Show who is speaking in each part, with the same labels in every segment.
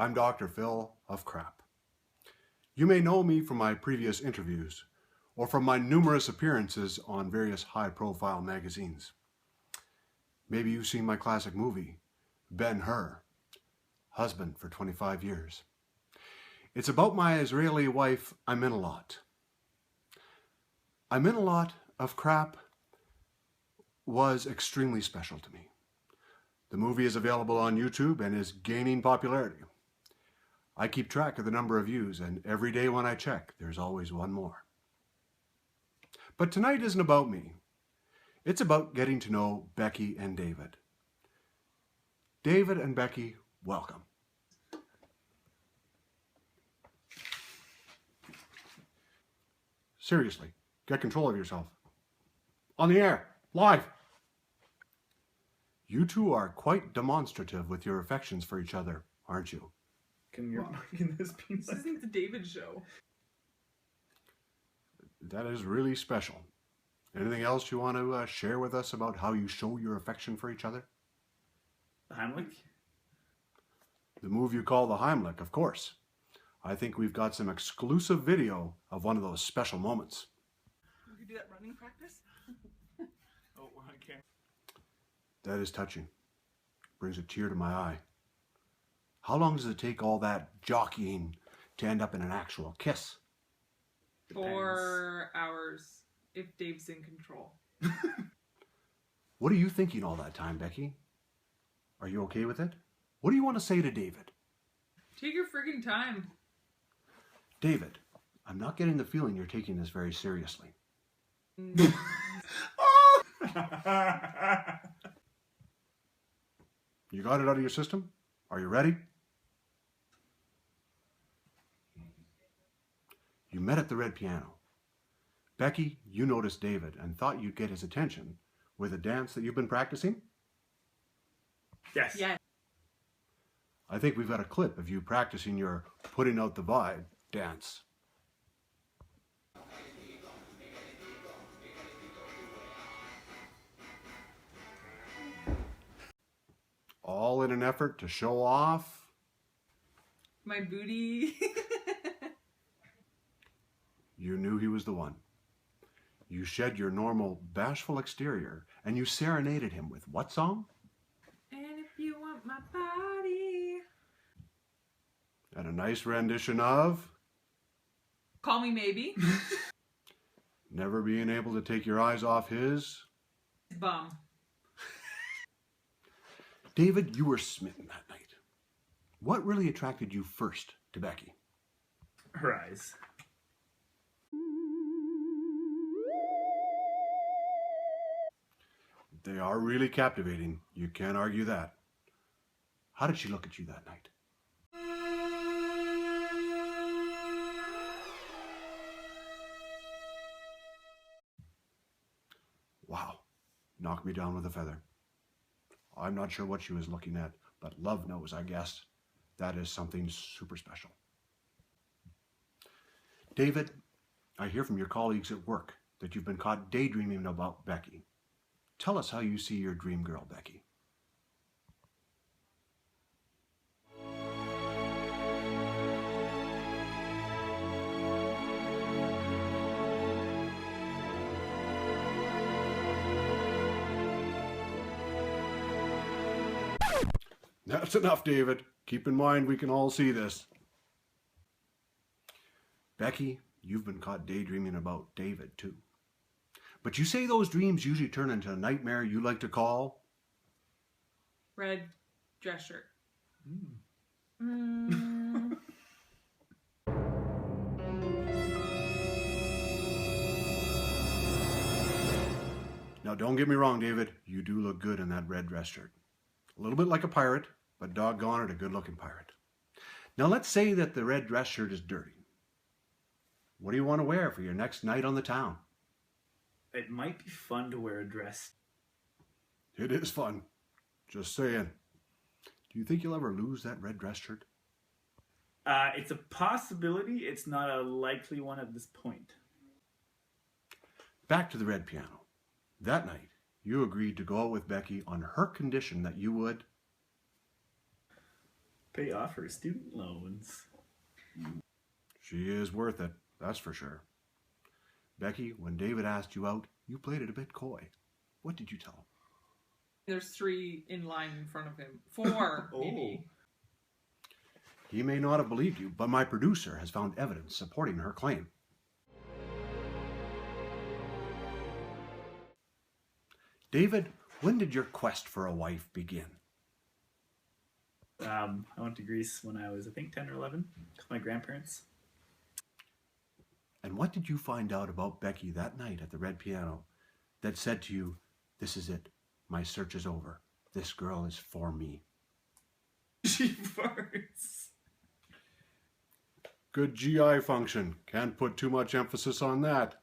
Speaker 1: I'm Dr. Phil Hoffcrap. You may know me from my previous interviews or from my numerous appearances on various high-profile magazines. Maybe you've seen my classic movie, Ben-Hur, Husband for 25 Years. It's about my Israeli wife, I'm in a lot. I'm in a lot of crap was extremely special to me. The movie is available on YouTube and is gaining popularity. I keep track of the number of views, and every day when I check, there's always one more. But tonight isn't about me. It's about getting to know Becky and David. David and Becky, welcome. Seriously, get control of yourself. On the air, live. You two are quite demonstrative with your affections for each other, aren't you?
Speaker 2: Can this be
Speaker 3: This isn't the David show.
Speaker 1: That is really special. Anything else you want to share with us about how you show your affection for each other?
Speaker 2: Heimlich?
Speaker 1: The move you call the Heimlich, of course. I think we've got some exclusive video of one of those special moments.
Speaker 3: We could do that running practice.
Speaker 2: Oh, okay.
Speaker 1: That is touching. Brings a tear to my eye. How long does it take all that jockeying to end up in an actual kiss?
Speaker 2: Depends.
Speaker 3: 4 hours if Dave's in control.
Speaker 1: What are you thinking all that time, Becky? Are you okay with it? What do you want to say to David?
Speaker 3: Take your friggin' time.
Speaker 1: David, I'm not getting the feeling you're taking this very seriously. You got it out of your system? Are you ready? You met at the red piano. Becky, you noticed David and thought you'd get his attention with a dance that you've been practicing?
Speaker 2: Yes.
Speaker 3: Yeah.
Speaker 1: I think we've got a clip of you practicing your putting out the vibe dance. All in an effort to show off.
Speaker 3: My booty.
Speaker 1: You knew he was the one. You shed your normal bashful exterior and you serenaded him with what song?
Speaker 3: And if you want my body.
Speaker 1: And a nice rendition of
Speaker 3: Call Me Maybe.
Speaker 1: Never Being Able to Take Your Eyes Off His.
Speaker 3: Bum.
Speaker 1: David, you were smitten that night. What really attracted you first to Becky?
Speaker 2: Her eyes.
Speaker 1: They are really captivating. You can't argue that. How did she look at you that night? Wow. Knocked me down with a feather. I'm not sure what she was looking at, but love knows, I guess. That is something super special. David, I hear from your colleagues at work that you've been caught daydreaming about Becky. Tell us how you see your dream girl, Becky. That's enough, David. Keep in mind we can all see this. Becky, you've been caught daydreaming about David, too. But you say those dreams usually turn into a nightmare you like to call?
Speaker 3: Red dress shirt.
Speaker 1: Now, don't get me wrong, David. You do look good in that red dress shirt. A little bit like a pirate, but doggone it, a good-looking pirate. Now, let's say that the red dress shirt is dirty. What do you want to wear for your next night on the town?
Speaker 2: It might be fun to wear a dress.
Speaker 1: It is fun. Just saying. Do you think you'll ever lose that red dress shirt?
Speaker 2: It's a possibility. It's not a likely one at this point.
Speaker 1: Back to the red piano. That night, you agreed to go out with Becky on her condition that you would
Speaker 2: Pay off her student loans.
Speaker 1: She is worth it, that's for sure. Becky, when David asked you out, you played it a bit coy. What did you tell him?
Speaker 3: There's 3 in line in front of him. 4, maybe.
Speaker 1: He may not have believed you, but my producer has found evidence supporting her claim. David, when did your quest for a wife begin?
Speaker 2: I went to Greece when I was, I think, 10 or 11 with my grandparents.
Speaker 1: And what did you find out about Becky that night at the Red Piano that said to you, this is it, my search is over, this girl is for me?
Speaker 2: She farts.
Speaker 1: Good GI function, can't put too much emphasis on that.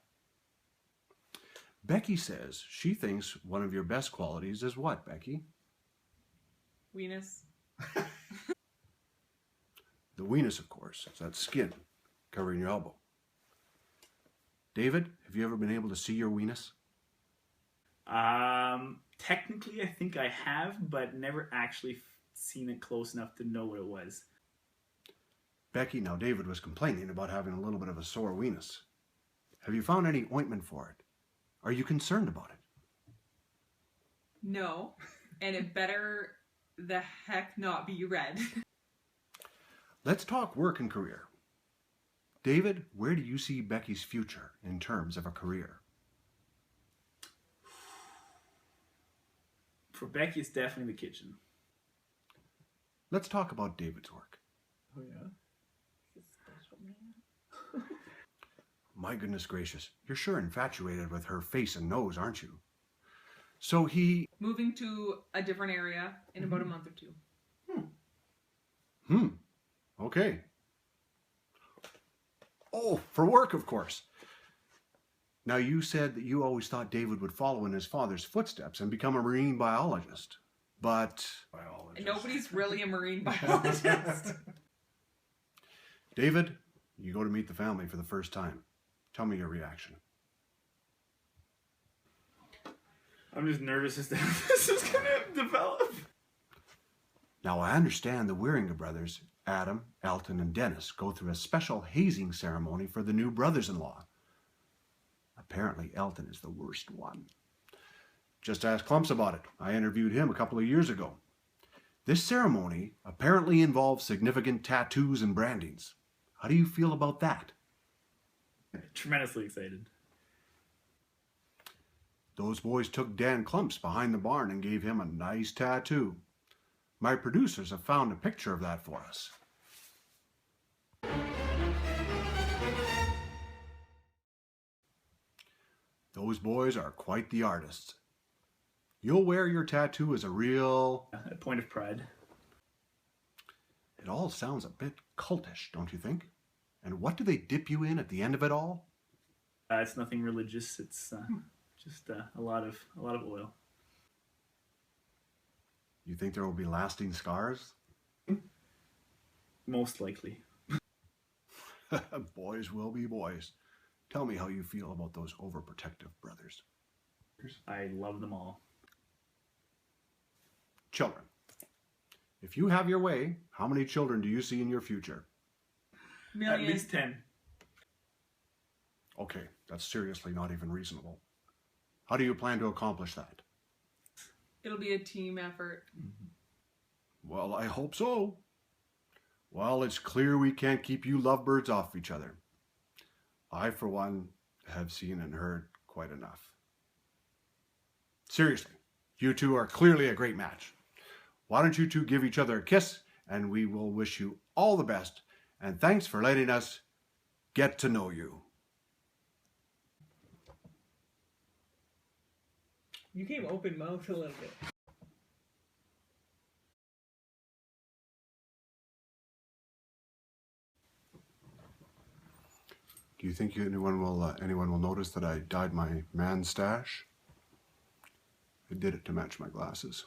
Speaker 1: Becky says she thinks one of your best qualities is what, Becky?
Speaker 3: Weenus.
Speaker 1: The weenus, of course, is that skin covering your elbow. David, have you ever been able to see your weenus?
Speaker 2: Technically, I think I have, but never actually seen it close enough to know what it was.
Speaker 1: Becky, now David was complaining about having a little bit of a sore weenus. Have you found any ointment for it? Are you concerned about it?
Speaker 3: No. And it better the heck not be red.
Speaker 1: Let's talk work and career. David, where do you see Becky's future in terms of a career?
Speaker 2: For Becky, it's definitely the kitchen.
Speaker 1: Let's talk about David's work.
Speaker 2: Oh, yeah?
Speaker 1: My goodness gracious, you're sure infatuated with her face and nose, aren't you? So he...
Speaker 3: Moving to a different area in about a month or 2.
Speaker 1: Okay. Oh, for work, of course. Now, you said that you always thought David would follow in his father's footsteps and become a marine biologist. But...
Speaker 3: And nobody's really a marine biologist.
Speaker 1: David, you go to meet the family for the first time. Tell me your reaction.
Speaker 2: I'm just nervous as to how this is going to develop.
Speaker 1: Now, I understand the Wieringa brothers, Adam, Elton, and Dennis, go through a special hazing ceremony for the new brothers-in-law. Apparently, Elton is the worst one. Just ask Clumps about it. I interviewed him a couple of years ago. This ceremony apparently involves significant tattoos and brandings. How do you feel about that?
Speaker 2: Tremendously excited.
Speaker 1: Those boys took Dan Clumps behind the barn and gave him a nice tattoo. My producers have found a picture of that for us. Those boys are quite the artists. You'll wear your tattoo as a real...
Speaker 2: A point of pride.
Speaker 1: It all sounds a bit cultish, don't you think? And what do they dip you in at the end of it all?
Speaker 2: It's nothing religious. It's just a lot of oil.
Speaker 1: You think there will be lasting scars?
Speaker 2: Most likely.
Speaker 1: Boys will be boys. Tell me how you feel about those overprotective brothers.
Speaker 2: I love them all.
Speaker 1: Children. If you have your way, how many children do you see in your future?
Speaker 3: Million.
Speaker 2: At least 10.
Speaker 1: Okay, that's seriously not even reasonable. How do you plan to accomplish that?
Speaker 3: It'll be a team effort.
Speaker 1: Well, I hope so. Well, it's clear we can't keep you lovebirds off each other. I, for one, have seen and heard quite enough. Seriously, you two are clearly a great match. Why don't you two give each other a kiss, and we will wish you all the best, and thanks for letting us get to know you.
Speaker 3: You came open mouth a little bit.
Speaker 1: Do you think anyone will notice that I dyed my man stash? I did it to match my glasses.